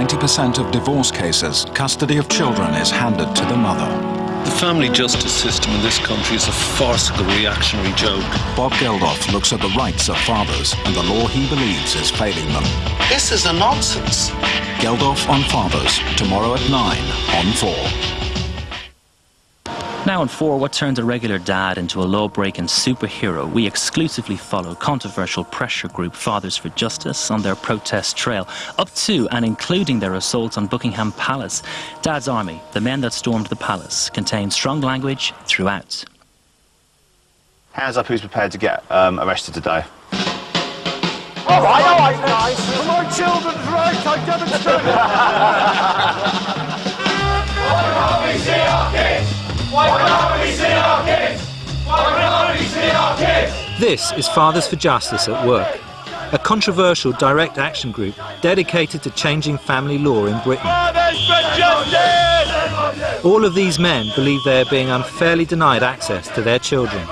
90% of divorce cases, custody of children is handed to the mother. The family justice system in this country is a farcical reactionary joke. Bob Geldof looks at the rights of fathers and the law he believes is failing them. This is a nonsense. Geldof on Fathers, tomorrow at 9 on 4. Now on 4, what turns a regular dad into a law-breaking superhero? We exclusively follow controversial pressure group Fathers for Justice on their protest trail, up to and including their assault on Buckingham Palace. Dad's Army, the men that stormed the palace, contains strong language throughout. Hands up who's prepared to get arrested today. All right, guys. For my children's rights, I demonstrate. Why can't we see our kids? Why can't we see our kids? Why can't we see our kids? This is Fathers for Justice at Work, a controversial direct action group dedicated to changing family law in Britain. Fathers for Justice! All of these men believe they are being unfairly denied access to their children.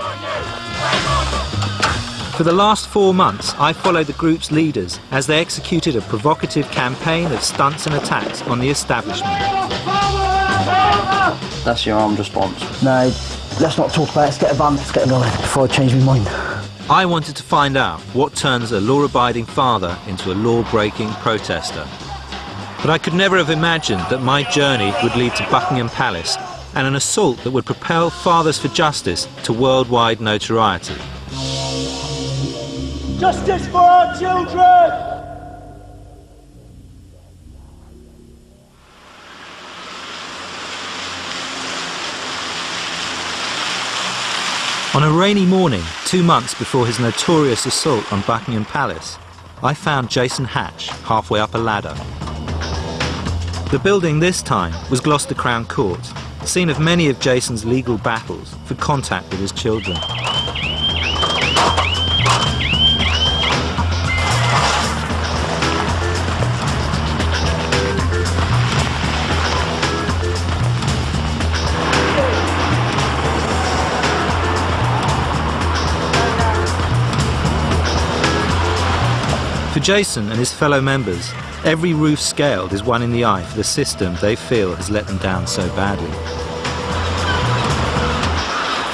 For the last 4 months, I followed the group's leaders as they executed a provocative campaign of stunts and attacks on the establishment. That's your armed response. No, let's not talk about it. Let's get a van, let's get going before I change my mind. I wanted to find out what turns a law-abiding father into a law-breaking protester. But I could never have imagined that my journey would lead to Buckingham Palace and an assault that would propel Fathers for Justice to worldwide notoriety. Justice for our children! On a rainy morning, 2 months before his notorious assault on Buckingham Palace, I found Jason Hatch halfway up a ladder. The building this time was Gloucester Crown Court, scene of many of Jason's legal battles for contact with his children. For Jason and his fellow members, every roof scaled is one in the eye for the system they feel has let them down so badly.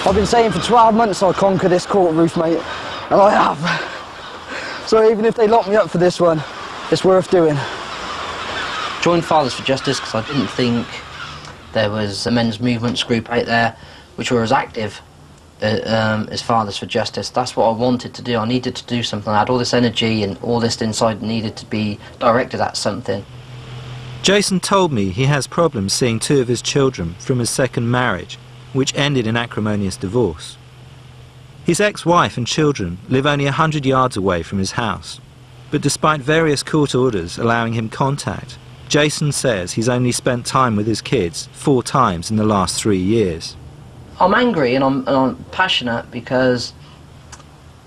I've been saying for 12 months I'll conquer this court roof, mate, and I have. So even if they lock me up for this one, it's worth doing. Joined Fathers for Justice because I didn't think there was a men's movements group out there which were as active as Fathers for Justice. That's what I wanted to do. I needed to do something. I had all this energy and all this inside needed to be directed at something. Jason told me he has problems seeing 2 of his children from his second marriage, which ended in acrimonious divorce. His ex-wife and children live only 100 yards away from his house, but despite various court orders allowing him contact, Jason says he's only spent time with his kids 4 times in the last 3 years. I'm angry and I'm passionate because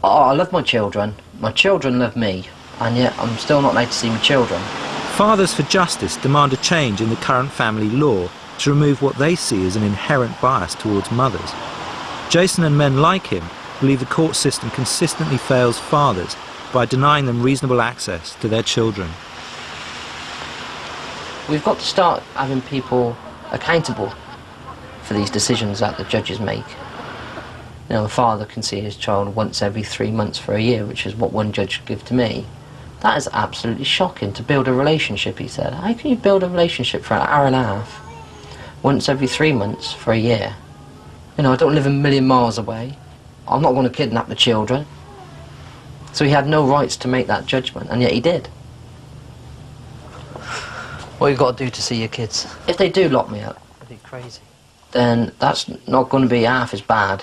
I love my children love me, and yet I'm still not allowed to see my children. Fathers for Justice demand a change in the current family law to remove what they see as an inherent bias towards mothers. Jason and men like him believe the court system consistently fails fathers by denying them reasonable access to their children. We've got to start having people accountable for these decisions that the judges make. You know, a father can see his child once every 3 months for a year, which is what one judge gave to me. That is absolutely shocking, to build a relationship, he said. How can you build a relationship for an hour and a half, once every 3 months for a year? You know, I don't live a million miles away. I'm not going to kidnap the children. So he had no rights to make that judgment, and yet he did. What you've got to do to see your kids. If they do lock me up, it'd be crazy. Then that's not going to be half as bad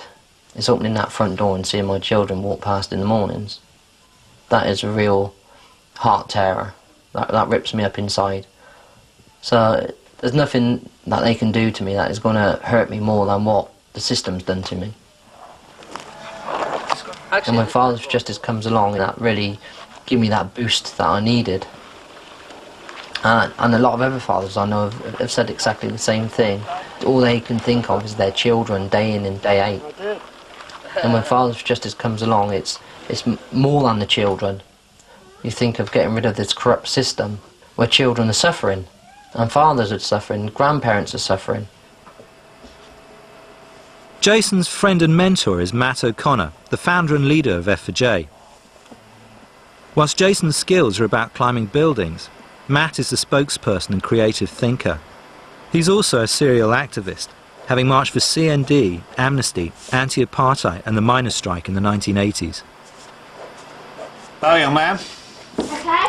as opening that front door and seeing my children walk past in the mornings. That is a real heart terror. That rips me up inside. So there's nothing that they can do to me that is going to hurt me more than what the system's done to me. And when Fathers for Justice comes along, that really gave me that boost that I needed. And a lot of other fathers I know have said exactly the same thing. All they can think of is their children day in and day out. And when Fathers for Justice comes along, it's more than the children. You think of getting rid of this corrupt system, where children are suffering, and fathers are suffering, grandparents are suffering. Jason's friend and mentor is Matt O'Connor, the founder and leader of F4J. Whilst Jason's skills are about climbing buildings, Matt is the spokesperson and creative thinker. He's also a serial activist, having marched for CND, Amnesty, anti-apartheid and the miners' strike in the 1980s. Oh, young man. Okay.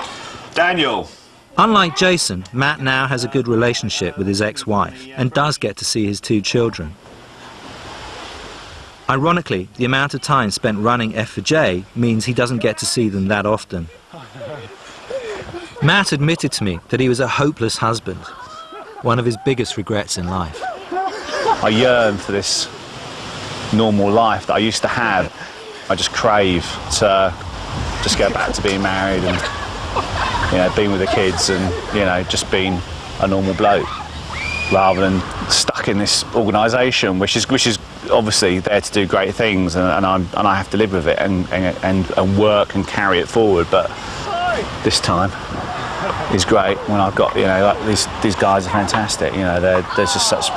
Daniel. Unlike Jason, Matt now has a good relationship with his ex-wife and does get to see his 2 children. Ironically, the amount of time spent running F4J means he doesn't get to see them that often. Matt admitted to me that he was a hopeless husband, one of his biggest regrets in life. I yearn for this normal life that I used to have. I just crave to just go back to being married and, you know, being with the kids and, you know, just being a normal bloke, rather than stuck in this organisation, which is obviously there to do great things, and I have to live with it and work and carry it forward. But this time is great when I've got, you know, like these guys are fantastic. You know, they're just such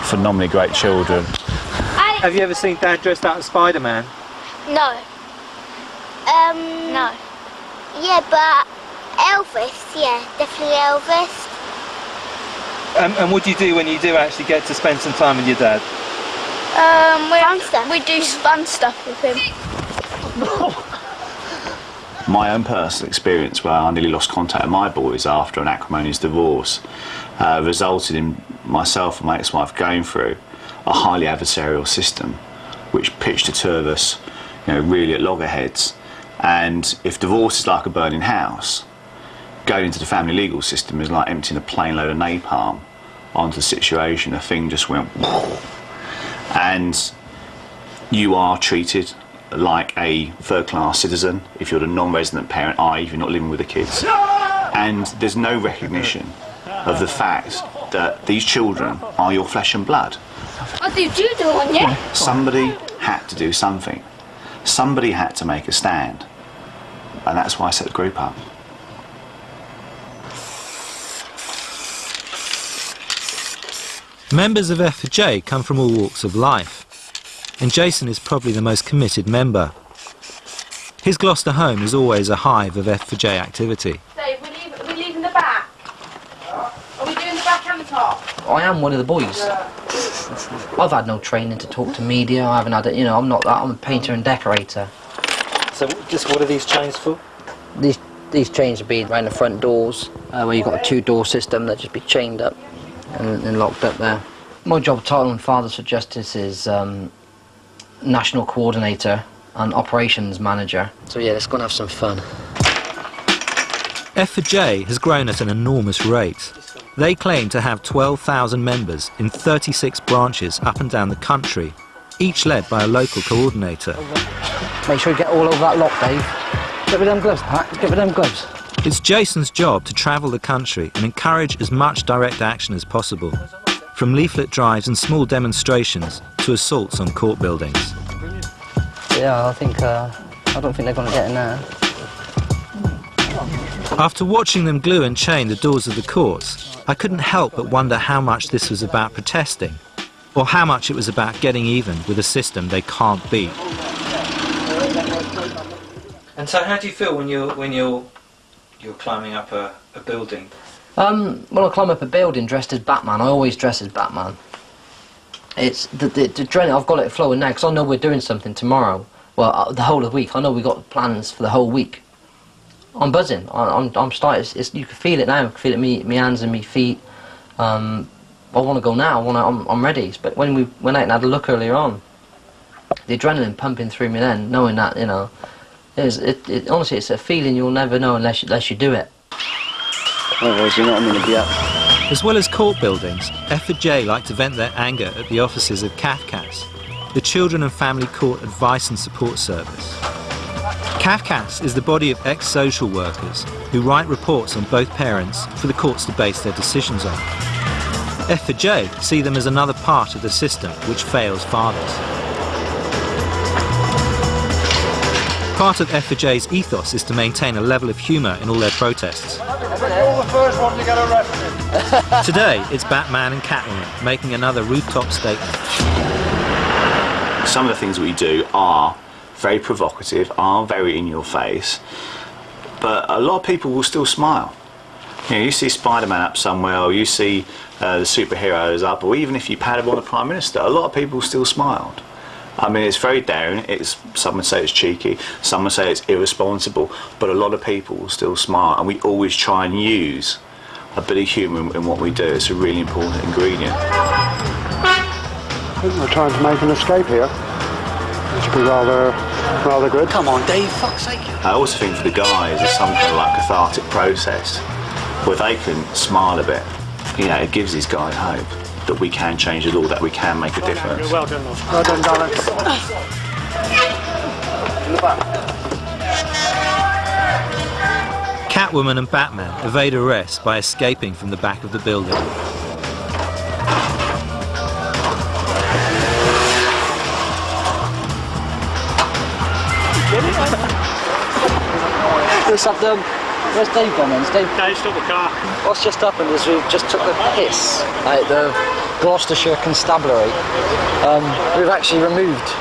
phenomenally great children. Have you ever seen Dad dressed out as Spider-Man? No. No. Yeah, but Elvis, yeah, definitely Elvis. And what do you do when you do actually get to spend some time with your dad? We do fun stuff with him. My own personal experience, where I nearly lost contact with my boys after an acrimonious divorce, resulted in myself and my ex-wife going through a highly adversarial system, which pitched the 2 of us, you know, really at loggerheads. And if divorce is like a burning house, going into the family legal system is like emptying a plane load of napalm onto the situation. The thing just went and you are treated like a third-class citizen if you're the non-resident parent, i.e. if you're not living with the kids. And there's no recognition of the fact that these children are your flesh and blood. What did you do on you? Somebody had to do something. Somebody had to make a stand. And that's why I set the group up. Members of F4J come from all walks of life, and Jason is probably the most committed member. His Gloucester home is always a hive of F4J activity. Dave, are we leaving the back? Are we doing the back and the top? I am one of the boys. I've had no training to talk to media. I haven't had it, you know, I'm not that. I'm a painter and decorator. So just what are these chains for? These chains would be around the front doors, where you've got a 2-door system that just be chained up and locked up there. My job title in Fathers for Justice is National Coordinator and Operations Manager. So yeah, let's go and have some fun. F4J has grown at an enormous rate. They claim to have 12,000 members in 36 branches up and down the country, each led by a local coordinator. Make sure you get all over that lock, Dave. Get rid of them gloves, Pat. Get rid of them gloves. It's Jason's job to travel the country and encourage as much direct action as possible, from leaflet drives and small demonstrations to assaults on court buildings. Yeah, I don't think they're going to get in there. After watching them glue and chain the doors of the courts, I couldn't help but wonder how much this was about protesting, or how much it was about getting even with a system they can't beat. And so how do you feel when you're climbing up a building? When I climb up a building dressed as Batman, I always dress as Batman. It's the adrenaline. I've got it flowing now because I know we're doing something tomorrow. Well, the whole of the week. I know we've got plans for the whole week. I'm buzzing. I'm starting. You can feel it now. I can feel it in my hands and my feet. I want to go now. I'm ready. But when we went out and had a look earlier on, the adrenaline pumping through me then, knowing that, you know, honestly, it's a feeling you'll never know unless you do it. Otherwise, you're not going to be up. As well as court buildings, F4J like to vent their anger at the offices of CAFCAS, the Children and Family Court Advice and Support Service. CAFCAS is the body of ex-social workers who write reports on both parents for the courts to base their decisions on. F4J see them as another part of the system which fails fathers. Part of F4J's ethos is to maintain a level of humour in all their protests. You're the first one to get arrested. Today, it's Batman and Catwoman making another rooftop statement. Some of the things we do are very provocative, are very in your face, but a lot of people will still smile. You know, you see Spider-Man up somewhere, or you see the superheroes up, or even if you pat him on the Prime Minister, a lot of people still smiled. I mean, it's very daring, some would say it's cheeky, some would say it's irresponsible, but a lot of people will still smile, and we always try and use a bit of humour in what we do. It's a really important ingredient. I think we're trying to make an escape here. It should be rather good. Come on, Dave, fuck's sake. I also think for the guys, it's some kind of like cathartic process where they can smile a bit. You know, it gives these guys hope that we can change the law, that we can make a difference. Well done, love. Well done, darling. In the back. Catwoman and Batman evade arrest by escaping from the back of the building. Where's Dave gone then? Dave took the car. What's just happened is we've just took the piss at the Gloucestershire Constabulary. We've actually removed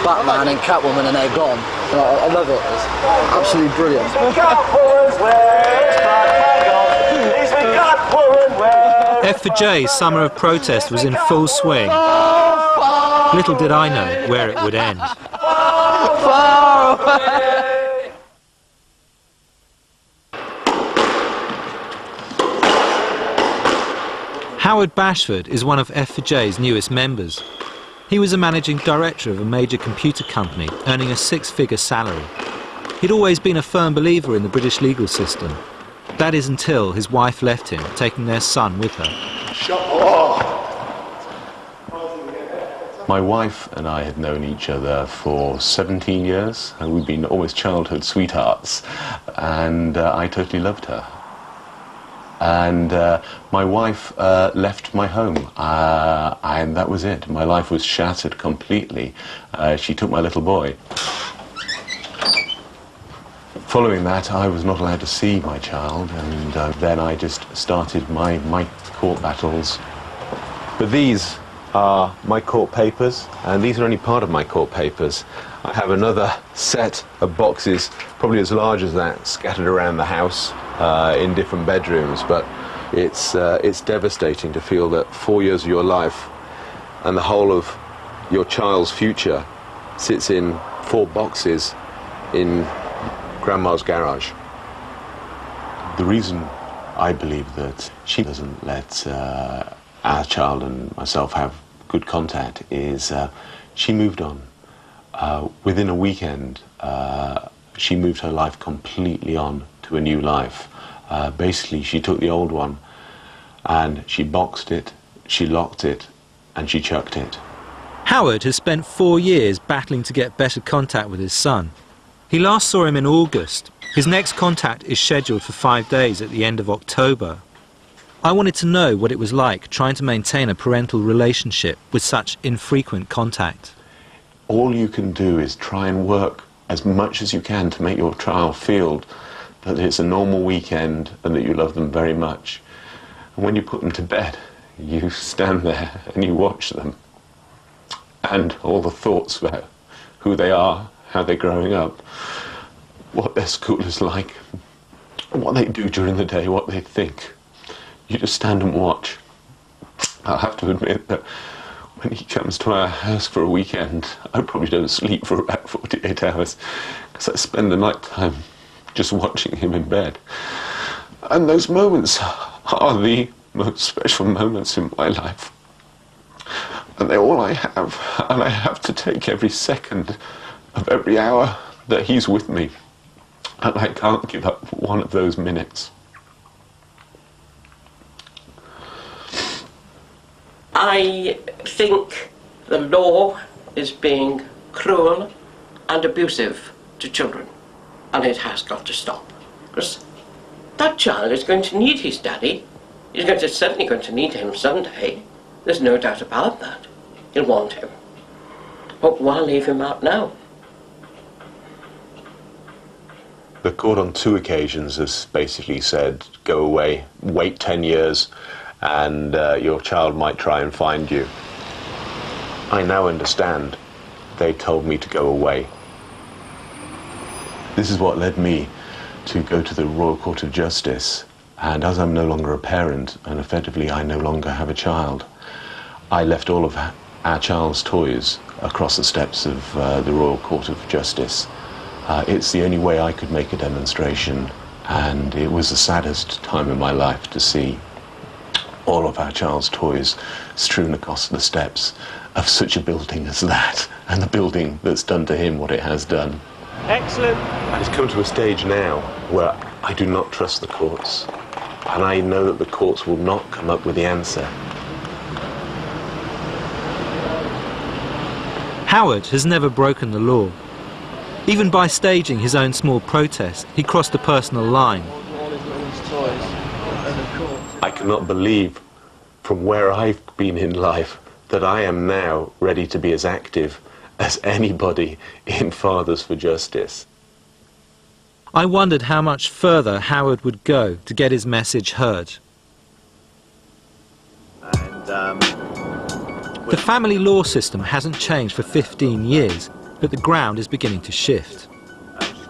Batman and Catwoman and they're gone. And I love it. It's absolutely brilliant. F4J's summer of protest was in full swing. Little did I know where it would end. Far away! Howard Bashford is one of F4J's newest members. He was a managing director of a major computer company, earning a six-figure salary. He'd always been a firm believer in the British legal system. That is until his wife left him, taking their son with her. My wife and I had known each other for 17 years, and we'd been almost childhood sweethearts, and I totally loved her. And my wife left my home, and that was it. My life was shattered completely. She took my little boy. Following that, I was not allowed to see my child, and then I just started my court battles. But these are my court papers, and these are only part of my court papers. I have another set of boxes, probably as large as that, scattered around the house in different bedrooms, but it's devastating to feel that 4 years of your life and the whole of your child's future sits in 4 boxes in Grandma's garage. The reason I believe that she doesn't let our child and myself have good contact is she moved on. Within a weekend, she moved her life completely on to a new life. Basically, she took the old one and she boxed it, she locked it, and she chucked it. Howard has spent 4 years battling to get better contact with his son. He last saw him in August. His next contact is scheduled for 5 days at the end of October. I wanted to know what it was like trying to maintain a parental relationship with such infrequent contact. All you can do is try and work as much as you can to make your child feel that it's a normal weekend and that you love them very much. And when you put them to bed, you stand there and you watch them. And all the thoughts about who they are, how they're growing up, what their school is like, what they do during the day, what they think. You just stand and watch. I'll have to admit that when he comes to our house for a weekend, I probably don't sleep for about 48 hours because I spend the night time just watching him in bed. And those moments are the most special moments in my life. And they're all I have, and I have to take every second of every hour that he's with me. And I can't give up one of those minutes. I think the law is being cruel and abusive to children, and it has got to stop. Because that child is going to need his daddy. He's certainly going to need him someday. There's no doubt about that. He'll want him. But why leave him out now? The court on 2 occasions has basically said, go away, wait 10 years, and your child might try and find you. I now understand. They told me to go away. This is what led me to go to the Royal Court of Justice, and as I'm no longer a parent, and effectively I no longer have a child, I left all of our child's toys across the steps of the Royal Court of Justice. It's the only way I could make a demonstration, and it was the saddest time in my life to see all of our child's toys strewn across the steps of such a building as that, and the building that's done to him what it has done. Excellent. And it's come to a stage now where I do not trust the courts, and I know that the courts will not come up with the answer. Howard has never broken the law. Even by staging his own small protest, he crossed a personal line. I cannot believe, from where I've been in life, that I am now ready to be as active as anybody in Fathers for Justice. I wondered how much further Howard would go to get his message heard. The family law system hasn't changed for 15 years, but the ground is beginning to shift.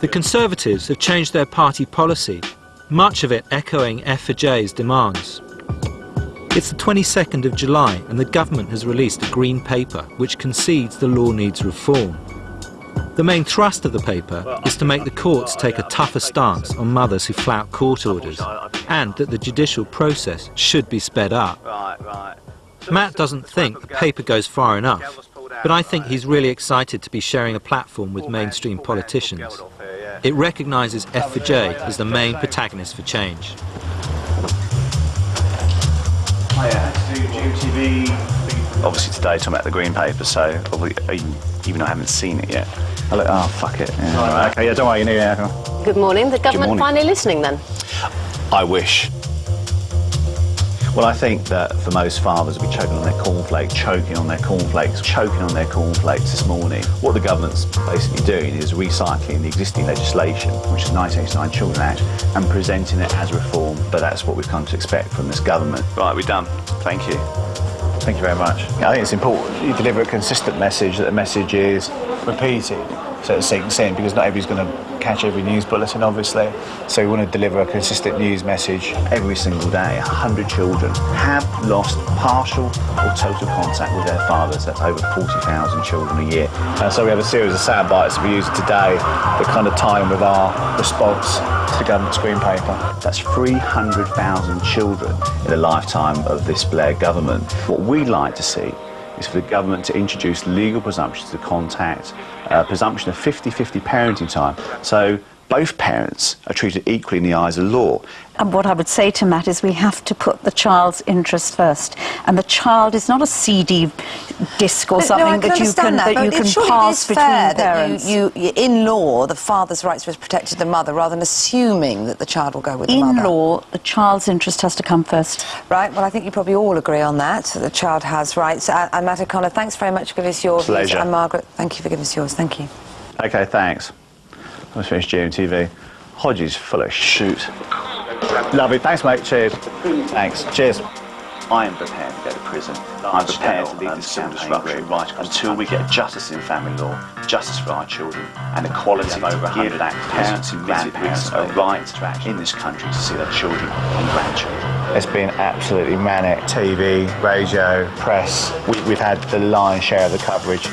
The Conservatives have changed their party policy, much of it echoing F4J's demands. It's the 22nd of July and the government has released a green paper which concedes the law needs reform. The main thrust of the paper is to make the courts take a tougher stance on mothers who flout court orders, and that the judicial process should be sped up. Matt doesn't think the paper goes far enough, but I think he's really excited to be sharing a platform with mainstream politicians. It recognises F4J as the main protagonist for change. Obviously today talking about the green paper, so even though I haven't seen it yet. Oh, fuck it. Yeah. Okay, yeah, don't worry, you need it. Good morning. The government finally listening then? I wish. Well, I think that for most fathers will be choking on their cornflakes this morning. What the government's basically doing is recycling the existing legislation, which is the 1989 Children Act, and presenting it as reform, but that's what we've come to expect from this government. Right, we're done. Thank you. Thank you very much. I think it's important you deliver a consistent message, that the message is repeated, so it sinks in, because not everybody's going to catch every news bulletin, obviously. So we want to deliver a consistent news message. Every single day, 100 children have lost partial or total contact with their fathers. That's over 40,000 children a year. So we have a series of sound bites that we use today that kind of tie in with our response to the government's green paper. That's 300,000 children in the lifetime of this Blair government. What we'd like to see is for the government to introduce legal presumptions to contact, presumption of 50-50 parenting time, so both parents are treated equally in the eyes of law. And what I would say to Matt is we have to put the child's interest first, and the child is not a CD disc or something that you can pass between parents. In law, the father's rights were protected the mother, rather than assuming that the child will go with the mother. In law, the child's interest has to come first. Right, well, I think you probably all agree on that the child has rights. And Matt O'Connor, thanks very much for giving us your views. And Margaret, thank you for giving us yours. Thank you. OK, thanks. Let's finish GMTV. Hodges full of shoot. Lovely, thanks mate, cheers. Thanks, cheers. I am prepared to go to prison. I'm prepared to lead this campaign right until we get justice in family law, justice for our children, and equality over 100 parents and grandparents a right in this country to see their children and grandchildren. It's been absolutely manic. TV, radio, press. We've had the lion's share of the coverage.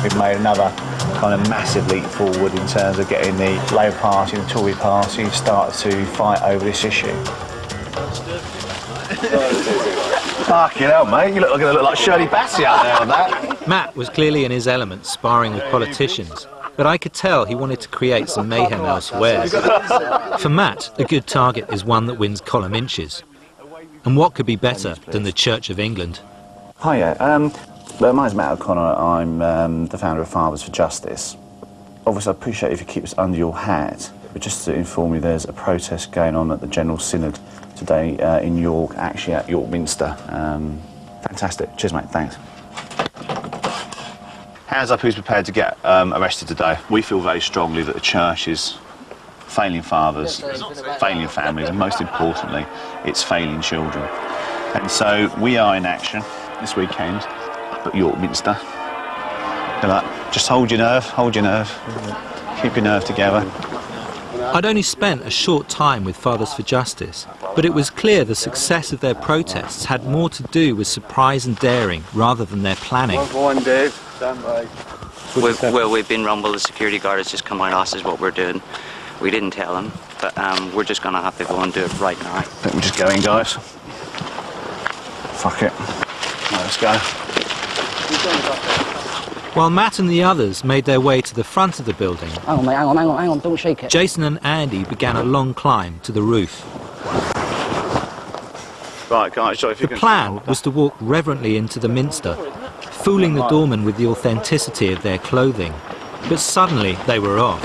We've made another kind of massive leap forward in terms of getting the Labour Party and the Tory Party start to fight over this issue. Fucking hell, mate, you're going to look like Shirley Bassey out there on that. Matt was clearly in his element sparring with politicians, but I could tell he wanted to create some mayhem elsewhere. For Matt, a good target is one that wins column inches. And what could be better than the Church of England? Hiya, my name's Matt O'Connor. I'm the founder of Fathers for Justice. Obviously, I appreciate if you keep this under your hat, but just to inform you, there's a protest going on at the General Synod today in York, actually at York Minster. Fantastic. Cheers, mate. Thanks. Hands up who's prepared to get arrested today. We feel very strongly that the church is failing fathers, failing families, and most importantly, it's failing children. And so we are in action this weekend up at York Minster. Just hold your nerve, keep your nerve together. I'd only spent a short time with Fathers for Justice, but it was clear the success of their protests had more to do with surprise and daring rather than their planning. Go on, Dave. Stand by. Well, we've been rumbled. The security guard has just come out and asked us what we're doing. We didn't tell him, but we're just going to have to go and do it right now. I think we're just going, guys. Fuck it. Right, let's go. While Matt and the others made their way to the front of the building, hang on, mate, hang on, don't shake it. Jason and Andy began a long climb to the roof. Right, guys, so if you The plan was to walk reverently into the minster, fooling the doorman with the authenticity of their clothing. But suddenly they were off.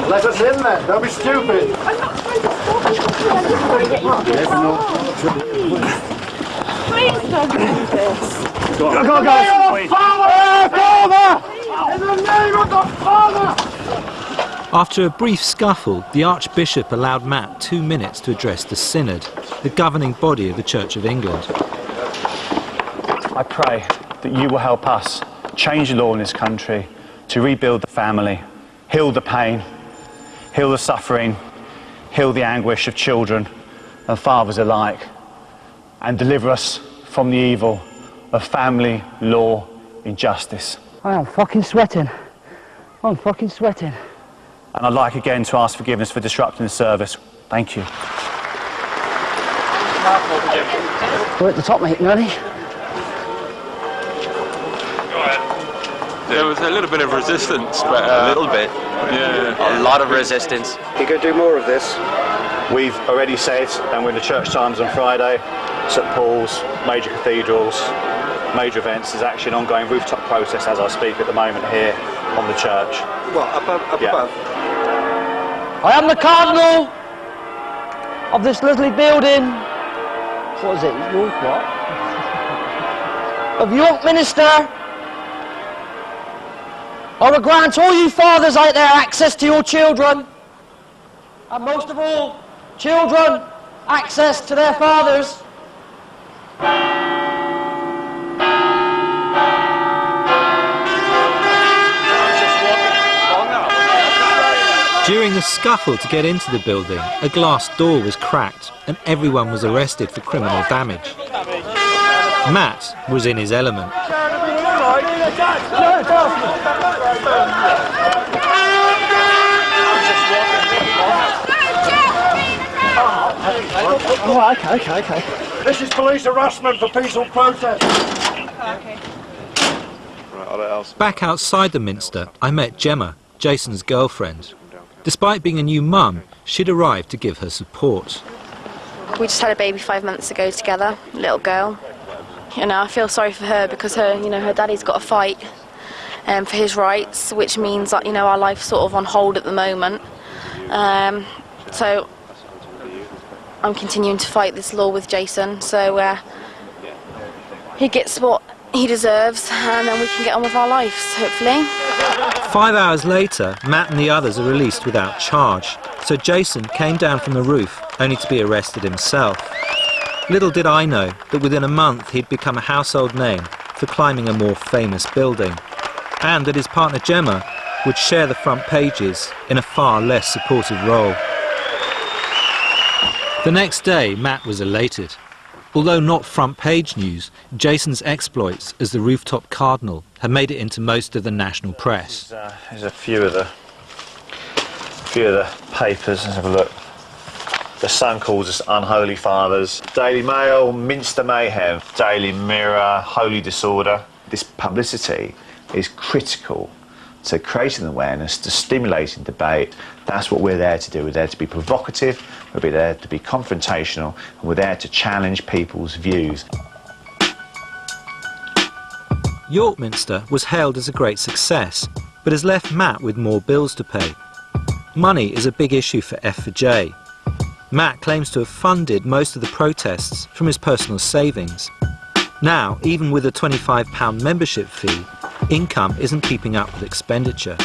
Let us in then, don't be stupid. I'm not trying to stop you. Please don't do this. Go, guys. Father! In the name of the Father! After a brief scuffle, the Archbishop allowed Matt 2 minutes to address the Synod, the governing body of the Church of England. I pray that you will help us change the law in this country to rebuild the family, heal the pain, heal the suffering, heal the anguish of children and fathers alike, and deliver us from the evil of family, law, injustice. I am fucking sweating. I'm fucking sweating. And I'd like again to ask forgiveness for disrupting the service. Thank you. We're at the top, mate, you ready? There was a little bit of resistance, but a little bit. Yeah. A lot of resistance. You could do more of this. We've already said, and we're in the church times on Friday, St Paul's, major cathedrals, major events. There's actually an ongoing rooftop protest as I speak at the moment here on the church. What, above? I am the Cardinal of this lovely building. What is it? York what? Of York Minster. I will grant all you fathers out there access to your children. And most of all, children access to their fathers. During the scuffle to get into the building, a glass door was cracked and everyone was arrested for criminal damage. Matt was in his element. Oh, okay. This is police harassment for peaceful protest. Back outside the Minster, I met Gemma, Jason's girlfriend. Despite being a new mum, she'd arrived to give her support. We just had a baby 5 months ago together, a little girl. You know, I feel sorry for her because her daddy's got to fight for his rights, which means that, our life's sort of on hold at the moment. So I'm continuing to fight this law with Jason, so he gets what he deserves, and then we can get on with our lives, hopefully. 5 hours later, Matt and the others are released without charge, so Jason came down from the roof, only to be arrested himself. Little did I know that within a month he'd become a household name for climbing a more famous building, and that his partner Gemma would share the front pages in a far less supportive role. The next day, Matt was elated. Although not front page news, Jason's exploits as the rooftop cardinal had made it into most of the national press. There's a few of the papers. Let's have a look. The Sun calls us unholy fathers. Daily Mail, Minster Mayhem, Daily Mirror, Holy Disorder. This publicity is critical to creating awareness, to stimulating debate. That's what we're there to do. We're there to be provocative, we're there to be confrontational, and we're there to challenge people's views. York Minster was hailed as a great success, but has left Matt with more bills to pay. Money is a big issue for F4J. Matt claims to have funded most of the protests from his personal savings. Now, even with a £25 membership fee, income isn't keeping up with expenditure.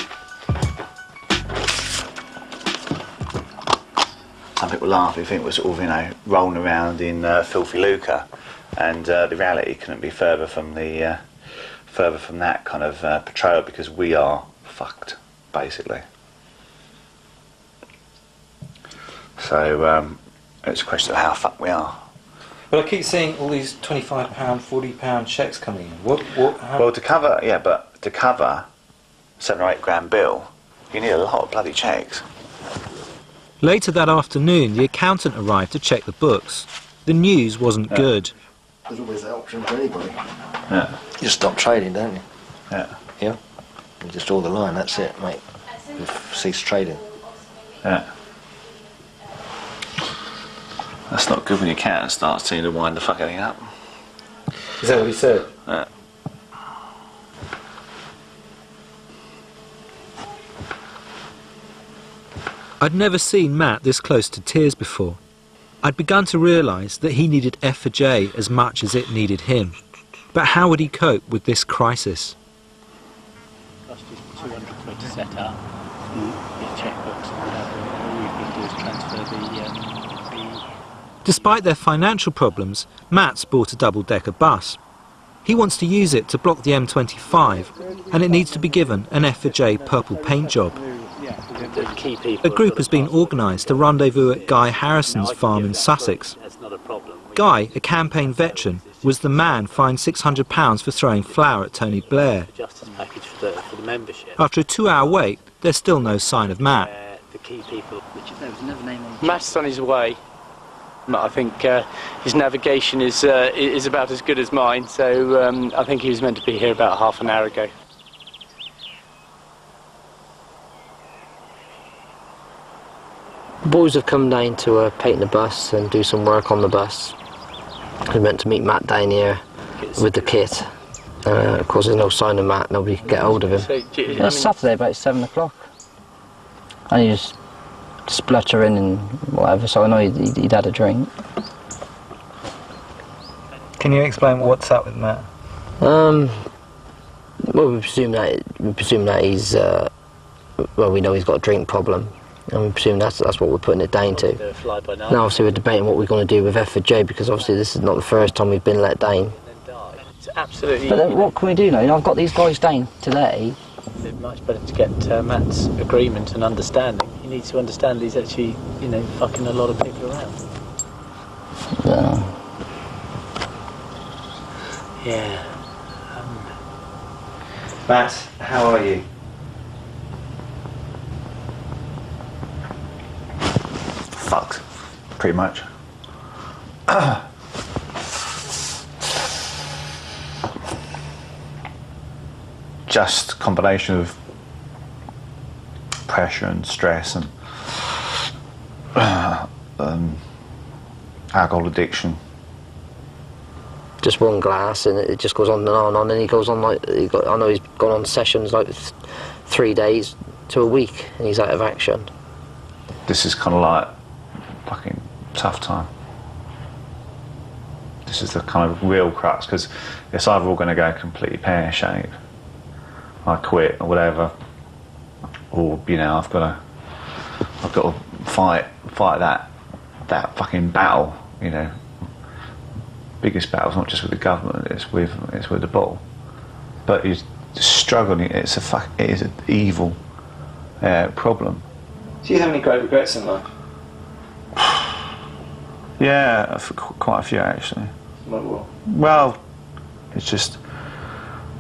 Some people laugh, they think we're sort of, you know, rolling around in filthy lucre, and the reality couldn't be further from that kind of portrayal, because we are fucked, basically. So it's a question of how fucked we are. But I keep seeing all these £25, £40 cheques coming in. Well, to cover a £7 or £8 grand bill, you need a lot of bloody cheques. Later that afternoon, the accountant arrived to check the books. The news wasn't good. There's always that option for anybody. Yeah. You just stop trading, don't you? Yeah. Yeah. You just draw the line, that's it, mate. You've ceased trading. Yeah. That's not good when your accountant starts telling you to wind the fuck everything up. Is that what he said? Yeah. I'd never seen Matt this close to tears before. I'd begun to realise that he needed F for J as much as it needed him. But how would he cope with this crisis? Cost us £200 to set up your checkbooks and whatever, and all we've been doing is transfer the Despite their financial problems, Matt's bought a double-decker bus. He wants to use it to block the M25, and it needs to be given an F for J purple paint job. A group has been organised to rendezvous at Guy Harrison's farm in Sussex. Guy, a campaign veteran, was the man fined £600 for throwing flour at Tony Blair. After a 2-hour wait, there's still no sign of Matt. Matt's on his way. I think his navigation is about as good as mine, so I think he was meant to be here about half an hour ago. The boys have come down to paint the bus and do some work on the bus. We're meant to meet Matt down here with the kit. Of course, there's no sign of Matt, nobody can get hold of him. It's Saturday about 7 o'clock. And he just spluttering and whatever, so I know he'd had a drink. Can you explain what's up with Matt? Well, we presume that he's well, we know he's got a drink problem, and we presume that's what we're putting it down to. Now obviously we're debating what we're going to do with F for J, because obviously this is not the first time we've been let down. It's absolutely. But then what can we do now? I've got these guys down today. It's much better to get Matt's agreement and understanding. He needs to understand he's actually, you know, fucking a lot of people around. Yeah. Matt, how are you? Fucked, pretty much. Just a combination of pressure and stress and alcohol addiction. Just one glass and it just goes on and on, and he goes on like, I know he's gone on sessions like 3 days to a week and he's out of action. This is kind of like fucking tough time. This is the kind of real crux, because it's either all going to go completely pear-shaped, I quit or whatever, or you know I've got to fight that fucking battle. You know, biggest battle's not just with the government; it's with the bottle. But he's struggling. It is an evil problem. Do you have any great regrets in life? Yeah, quite a few actually. Like what? Well, it's just,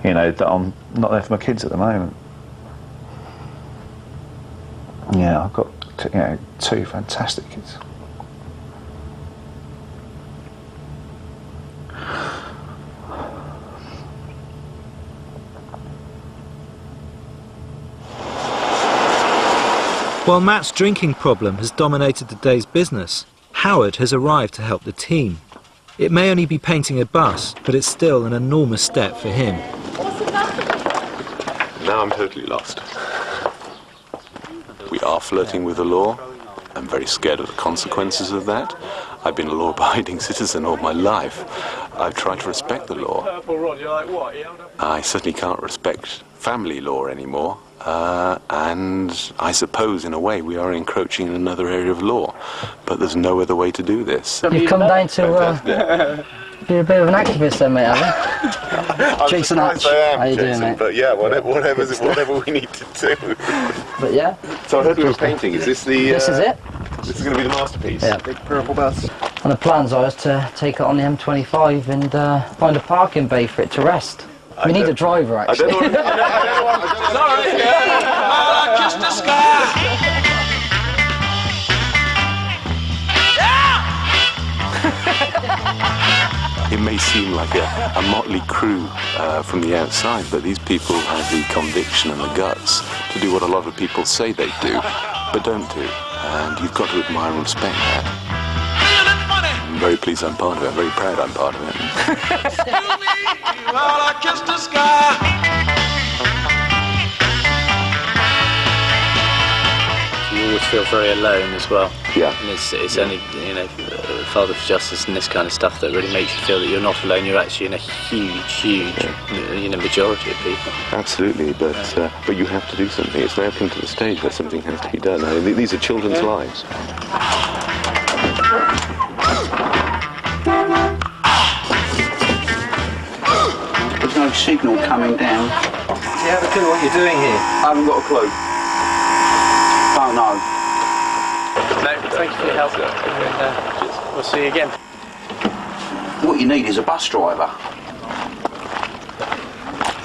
you know, that I'm not there for my kids at the moment. Yeah, I've got two fantastic kids. While Matt's drinking problem has dominated the day's business, Howard has arrived to help the team. It may only be painting a bus, but it's still an enormous step for him. Now I'm totally lost. We are flirting with the law. I'm very scared of the consequences of that. I've been a law-abiding citizen all my life. I try to respect the law. I certainly can't respect family law anymore, and I suppose in a way we are encroaching in another area of law, but there's no other way to do this. You've come down to be a bit of an activist then, mate, have you? Jason Hatch, how you doing, mate? But yeah, whatever we need to do. But yeah. So I heard we were painting. Is this the? This is it. This is going to be the masterpiece. Yeah. Big purple bus. And the plans are to take it on the M25 and find a parking bay for it to rest. We need a driver, actually. Sorry. Kiss the sky. It may seem like a motley crew from the outside, but these people have the conviction and the guts to do what a lot of people say they do, but don't do. And you've got to admire and respect that. I'm very pleased I'm part of it. I'm very proud I'm part of it. Well, I kissed the sky. You always feel very alone as well. Yeah. And it's only, you know, Father for Justice and this kind of stuff that really makes you feel that you're not alone. You're actually in a huge, you know, majority of people. Absolutely, but you have to do something. It's now come to the stage where something has to be done. I mean, these are children's lives. There's no signal coming down. Do you have a clue what you're doing here? I haven't got a clue. Don't know. No, thank you for your help. And, we'll see you again. What you need is a bus driver.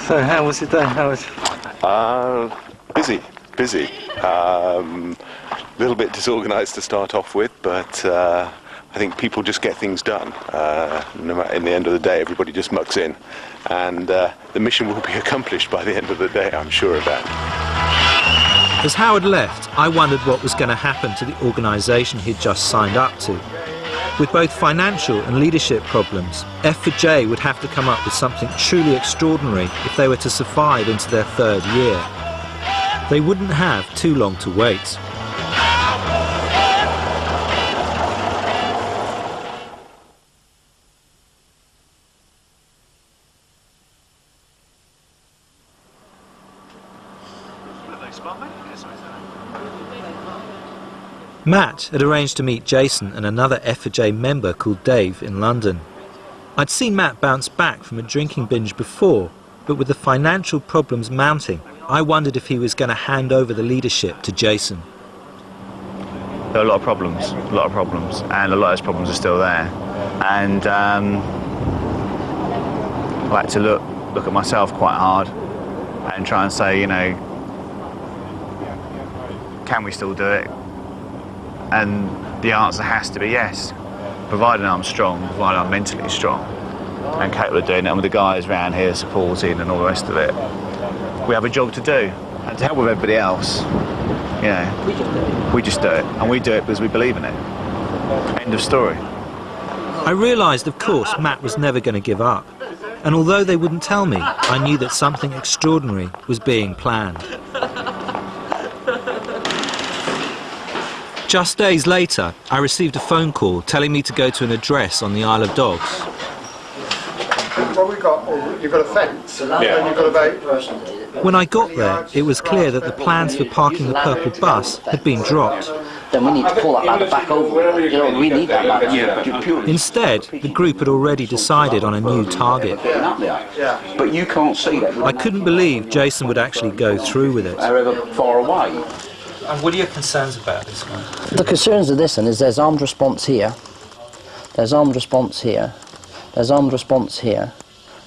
So, how was it then? How was? Busy. A little bit disorganised to start off with, but I think people just get things done. In the end of the day, everybody just mucks in, and the mission will be accomplished by the end of the day, I'm sure of that. As Howard left, I wondered what was going to happen to the organisation he'd just signed up to. With both financial and leadership problems, F4J would have to come up with something truly extraordinary if they were to survive into their third year. They wouldn't have too long to wait. Matt had arranged to meet Jason and another F4J member called Dave in London. I'd seen Matt bounce back from a drinking binge before, but with the financial problems mounting, I wondered if he was going to hand over the leadership to Jason. There are a lot of problems, and a lot of those problems are still there. And I had to look at myself quite hard and try and say, you know, can we still do it? And the answer has to be yes, provided I'm strong, provided I'm mentally strong and capable of doing it, and with the guys around here supporting and all the rest of it. We have a job to do, and to help with everybody else, you know, we just do it, and we do it because we believe in it. End of story. I realised, of course, Matt was never going to give up, and although they wouldn't tell me, I knew that something extraordinary was being planned. Just days later, I received a phone call telling me to go to an address on the Isle of Dogs. What we've got is you've got a fence, and you've got about... When I got there, it was clear that the plans for parking the purple bus had been dropped. Then we need to pull that ladder back over. You know, we need that ladder. Instead, the group had already decided on a new target. But you can't see that. I couldn't believe Jason would actually go through with it. However far away. And what are your concerns about this one? The concerns of this one is there's armed response here, there's armed response here, there's armed response here,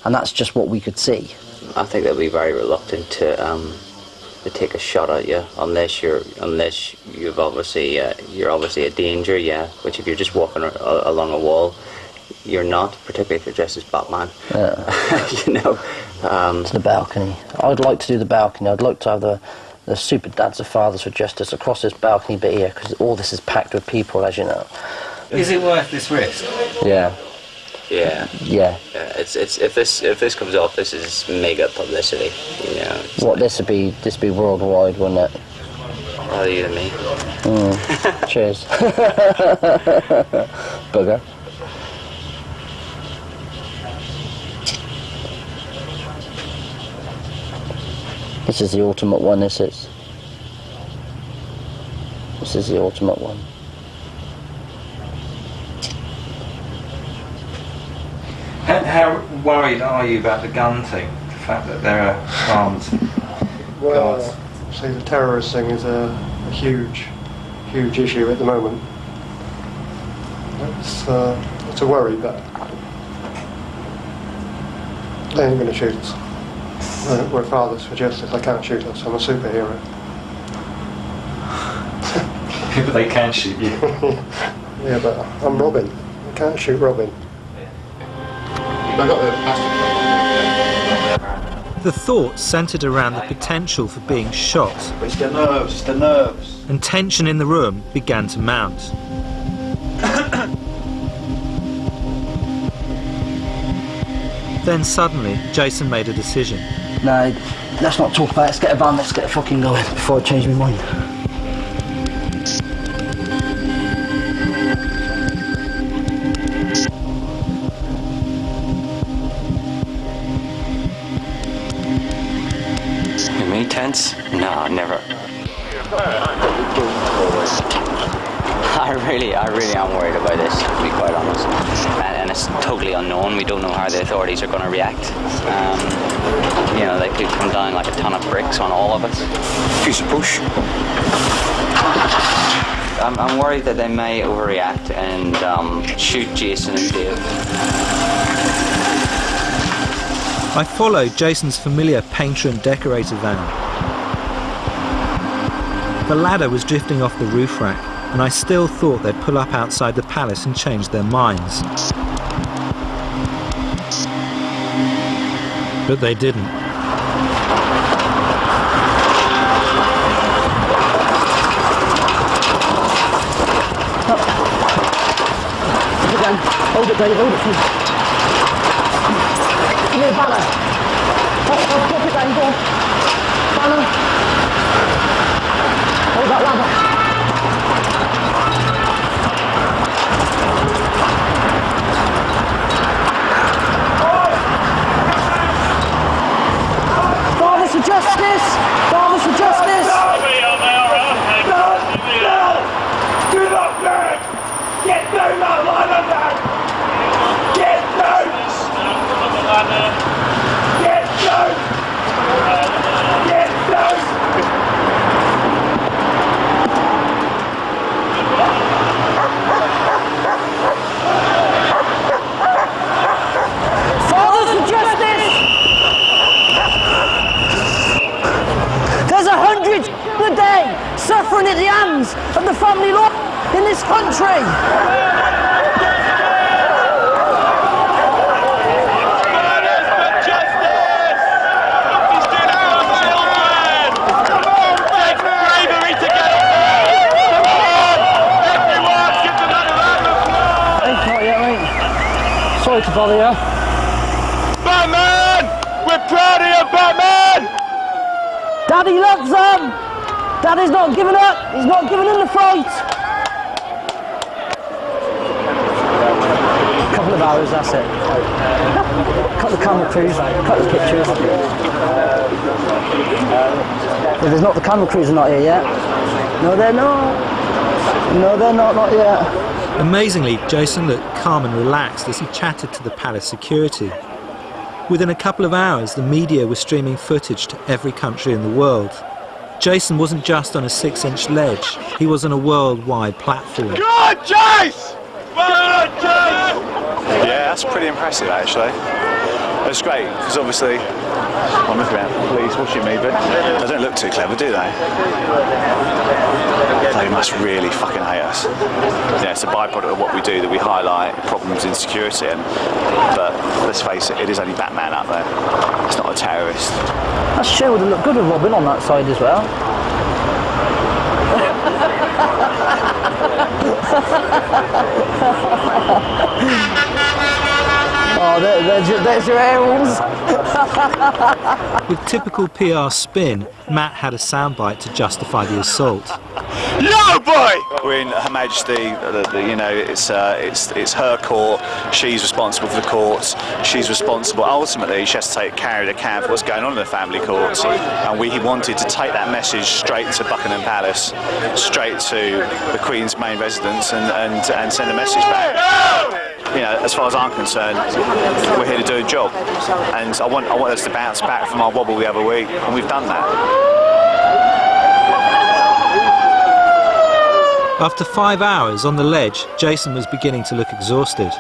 and that's just what we could see. I think they'll be very reluctant to take a shot at you unless you're obviously a danger, yeah. Which if you're just walking along a wall, you're not, particularly if you're dressed as Batman. You know. To the balcony. I'd like to do the balcony. I'd like to have the super dads of Fathers for Justice across this balcony bit here, because all this is packed with people, as you know. Is it worth this risk? Yeah. Yeah. Yeah. It's if this comes off, this is mega publicity. You know. What this would be worldwide, wouldn't it? Oh, you and me. Cheers. Bugger. This is the ultimate one, this is. This is the ultimate one. How worried are you about the gun thing? The fact that there are armed guards? See, the terrorist thing is a huge issue at the moment. It's a worry, but they ain't going to shoot us. We're fathers for justice. They can't shoot us. I'm a superhero. But they can shoot you. Yeah, but I'm Robin. They can't shoot Robin. The thoughts centred around the potential for being shot. It's the nerves, the nerves. And tension in the room began to mount. Then suddenly, Jason made a decision. No, let's not talk about it. Let's get a van, let's get fucking going before I change my mind. Me tense? No, never. I really am worried about this, to be quite honest. And it's totally unknown. We don't know how the authorities are going to react. You know, they could come down like a ton of bricks on all of us. Piece of push. I'm worried that they may overreact and shoot Jason and Dave. I followed Jason's familiar painter and decorator van. The ladder was drifting off the roof rack, and I still thought they'd pull up outside the palace and change their minds. But they didn't. Hold it, Dave, hold it, please. Come here, Banner. Drop it down, go on. Banner. Hold that ladder. Fathers for justice! Fathers for justice! No! Do not move! Get down that ladder now! Get down! Get down! Get down! Fathers for justice! There's 100 a day suffering at the hands of the family law in this country. Sorry to bother you. Batman! We're proud of you, Batman! Daddy loves them! Daddy's not giving up! He's not giving in the fight! A couple of hours, that's it. Cut the camera crews, cut the pictures. If there's not, the camera crews are not here yet. No, they're not. No, they're not yet. Amazingly, Jason looked calm and relaxed as he chatted to the palace security. Within a couple of hours, the media was streaming footage to every country in the world. Jason wasn't just on a 6-inch ledge, he was on a worldwide platform. Good, Jace! Well done, Jace! Yeah, that's pretty impressive, actually. It's great, because obviously, I'm looking around for the police watching me, but they don't look too clever, do they? They must really fucking hate us. Yeah, it's a byproduct of what we do that we highlight problems in security, but let's face it, it is only Batman up there. It's not a terrorist. That sure would have looked good with Robin on that side as well. Oh, there's your air ones. With typical PR spin, Matt had a soundbite to justify the assault. No, boy! We're in Her Majesty, you know, it's her court, she's responsible for the courts, she's responsible, ultimately she has to carry the account for what's going on in the family courts, and we wanted to take that message straight to Buckingham Palace, straight to the Queen's main residence, and send a message back. You know, as far as I'm concerned, we're here to do a job, and I want us to bounce back from our wobble the other week, and we've done that. After 5 hours on the ledge, Jason was beginning to look exhausted.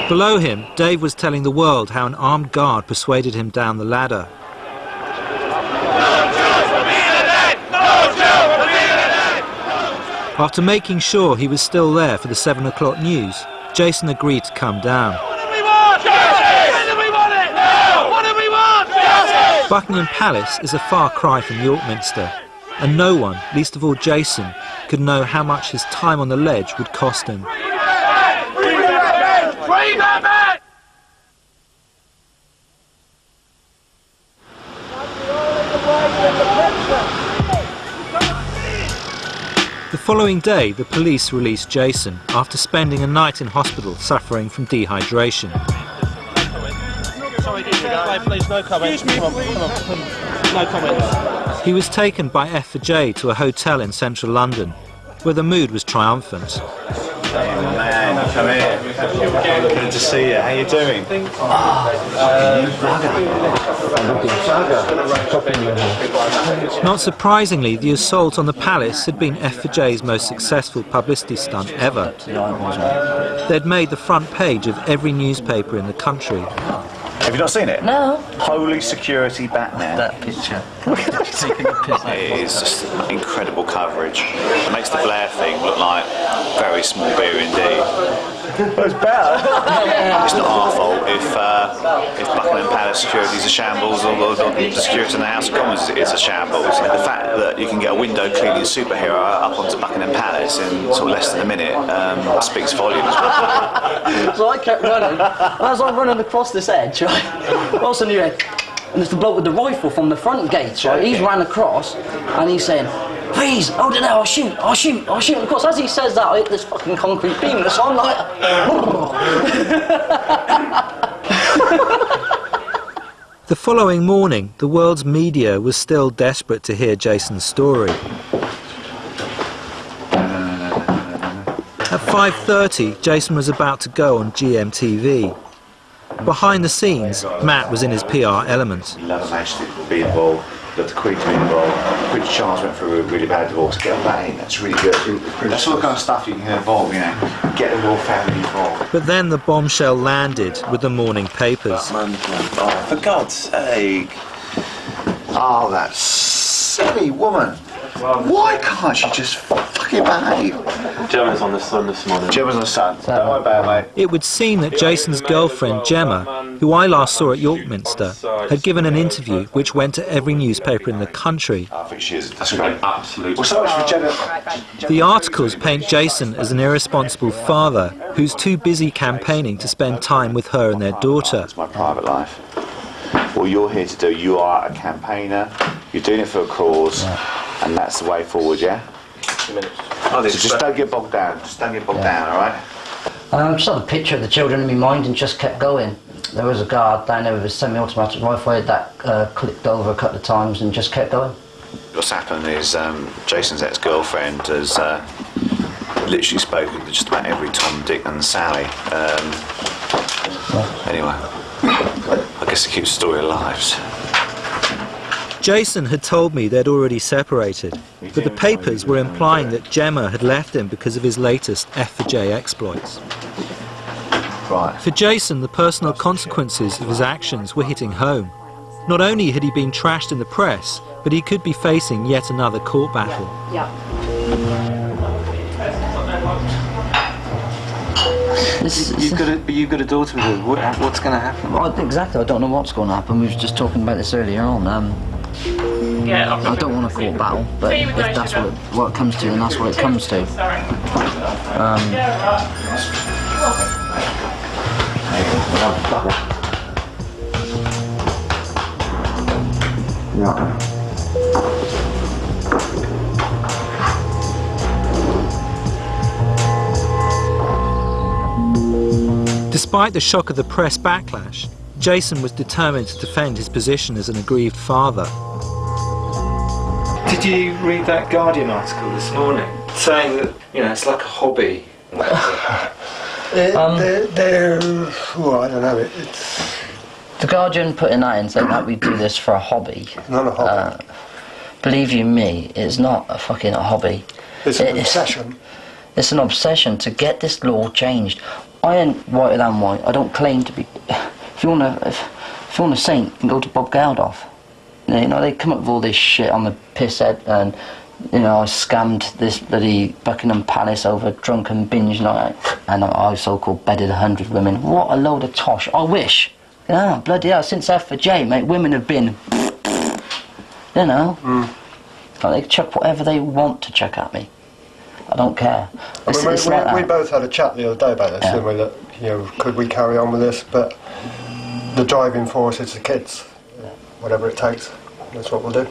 Below him, Dave was telling the world how an armed guard persuaded him down the ladder. After making sure he was still there for the 7 o'clock news, Jason agreed to come down. Buckingham Palace is a far cry from Yorkminster, and no one, least of all Jason, could know how much his time on the ledge would cost him. The following day, the police released Jason after spending a night in hospital suffering from dehydration. Please, no comments. Excuse me. Come on. No comments. He was taken by F4J to a hotel in central London, where the mood was triumphant. Hey man, come here. Good to see you. How you doing? Not surprisingly, the assault on the palace had been F4J's most successful publicity stunt ever. They'd made the front page of every newspaper in the country. Have you not seen it? No. Holy security Batman. That picture. It is just incredible coverage. It makes the Blair thing look like very small beer indeed. It's better. It's not our fault if Buckingham Palace security is a shambles or the security in the House of Commons is a shambles. The fact that you can get a window cleaning superhero up onto Buckingham Palace in sort of less than a minute speaks volumes. So I kept running, and as I'm running across this edge, right, all of a sudden you hear, and there's the bloke with the rifle from the front gate, right, he's ran across, and he's saying, please, hold it now, I'll shoot. And of course, as he says that, I hit this fucking concrete beam, so I'm like... The following morning, the world's media was still desperate to hear Jason's story. At 5:30, Jason was about to go on GMTV. Behind the scenes, Matt was in his PR element. Love Her Majesty to be involved, love the Queen to be involved. Prince Charles went through a really bad divorce. Get that in, that's really good. That's all the kind of stuff you can get involved, you know. Get the royal family involved. But then the bombshell landed with the morning papers. Oh, for God's sake. Oh, that silly woman. Why can't she just fucking behave? Gemma's on the sun this morning. Gemma's on the sun. Don't worry about it, mate. It would seem that Jason's girlfriend, Gemma, who I last saw at Yorkminster, had given an interview which went to every newspaper in the country. I think she is. That's great. Absolutely. Well, so much for Gemma. The articles paint Jason as an irresponsible father who's too busy campaigning to spend time with her and their daughter. It's my private life. What you're here to do, you are a campaigner, you're doing it for a cause, and that's the way forward, yeah? 2 minutes. So just don't get bogged down, all right? Just had a picture of the children in my mind and just kept going. There was a guard down there with a semi-automatic rifle that clicked over a couple of times and just kept going. What's happened is Jason's ex-girlfriend has literally spoken to just about every Tom, Dick and Sally. Anyway, I guess it keeps the story alive. Jason had told me they'd already separated, but the papers were implying that Gemma had left him because of his latest F4J exploits. Right. For Jason, the personal consequences of his actions were hitting home. Not only had he been trashed in the press, but he could be facing yet another court battle. You've got a daughter with her. What's going to happen? Well, exactly, I don't know what's going to happen. We were just talking about this earlier on. I don't want a court battle, but if that's what it comes to, then that's what it comes to. Despite the shock of the press backlash, Jason was determined to defend his position as an aggrieved father. Did you read that Guardian article this morning saying that, you know, it's like a hobby? I don't know. It's The Guardian putting that in, saying that we do this for a hobby. Not a hobby. Believe you me, it's not a fucking hobby. It's an obsession. It's an obsession to get this law changed. I ain't whiter than white. I don't claim to be. If you want a saint, you can go to Bob Geldof. You know, they come up with all this shit on the piss head, and you know, I scammed this bloody Buckingham Palace over drunken binge night, and I so-called bedded 100 women. What a load of tosh! I wish. Bloody hell! Since F for J, mate, women have been. You know, like they chuck whatever they want to chuck at me. I don't care. I mean, we both had a chat the other day about this, didn't we? That, you know, could we carry on with this? But the driving force is the kids. Whatever it takes, that's what we'll do.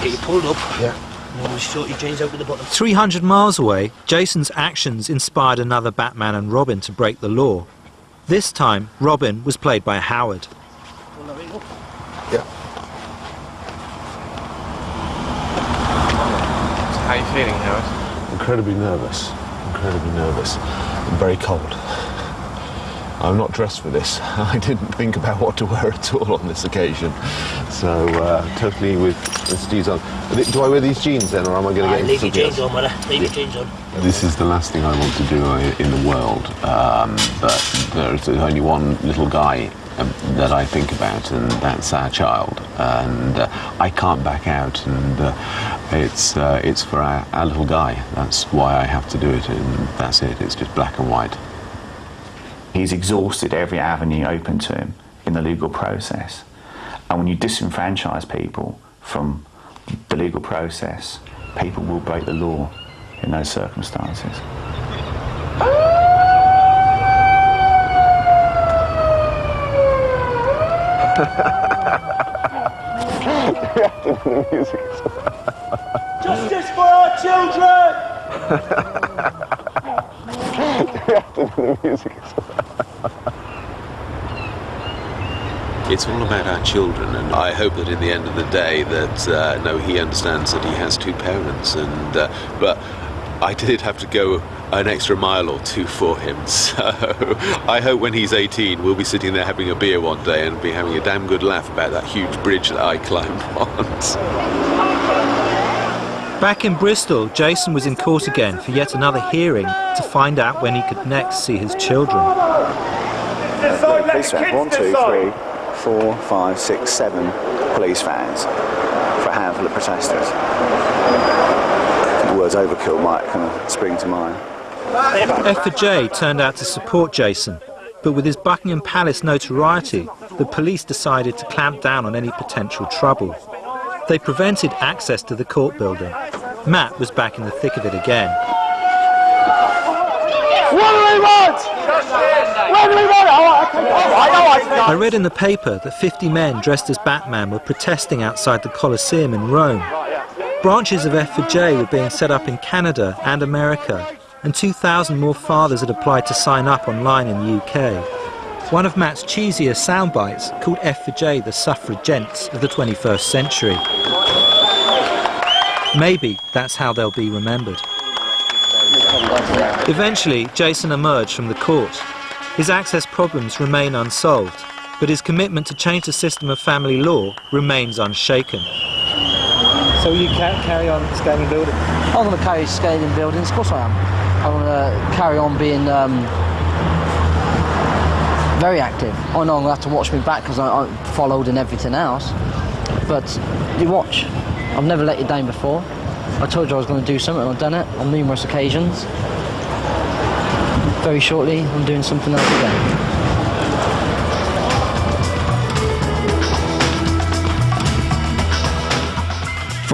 Get you pulled up. Yeah. And then sort your jeans out with the bottom. 300 miles away, Jason's actions inspired another Batman and Robin to break the law. This time, Robin was played by Howard. Yeah. How are you feeling, Howard? Incredibly nervous. Incredibly nervous. And very cold. I'm not dressed for this. I didn't think about what to wear at all on this occasion. So, totally with jeans on. Do I wear these jeans then, or am I going to get into something else? Leave your jeans on, brother. Leave your jeans on. This is the last thing I want to do in the world, but there's only one little guy that I think about, and that's our child. And I can't back out, and it's for our little guy. That's why I have to do it, and that's it. It's just black and white. He's exhausted every avenue open to him in the legal process. And when you disenfranchise people from the legal process, people will break the law in those circumstances. Justice for our children! It's all about our children, and I hope that in the end of the day that no, he understands that he has two parents, and but I did have to go an extra mile or two for him, so I hope when he's 18 we'll be sitting there having a beer one day and be having a damn good laugh about that huge bridge that I climbed once. Back in Bristol, Jason was in court again for yet another hearing to find out when he could next see his children. Police van, 1, 2, 3, 4, 5, 6, 7 police vans for a handful of protesters. The words overkill might kind of spring to mind. F for J turned out to support Jason, but with his Buckingham Palace notoriety, the police decided to clamp down on any potential trouble. They prevented access to the court building. Matt was back in the thick of it again. What do we want? What do we want? I read in the paper that 50 men dressed as Batman were protesting outside the Colosseum in Rome. Branches of F for J were being set up in Canada and America, and 2,000 more fathers had applied to sign up online in the UK. One of Matt's cheesier sound bites called F for J the suffragettes of the 21st century. Maybe that's how they'll be remembered. Eventually, Jason emerged from the court. His access problems remain unsolved, but his commitment to change the system of family law remains unshaken. So you can't carry on scaling buildings? I'm going to carry scaling buildings, of course I am. I'm going to carry on being very active. I know I'm going to have to watch me back because I followed and everything else. But you watch. I've never let you down before. I told you I was going to do something and I've done it on numerous occasions. Very shortly, I'm doing something else again.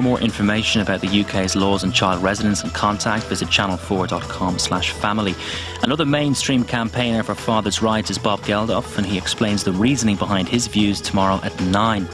For more information about the UK's laws on child residence and contact, visit channel4.com/family. Another mainstream campaigner for fathers' rights is Bob Geldof, and he explains the reasoning behind his views tomorrow at 9.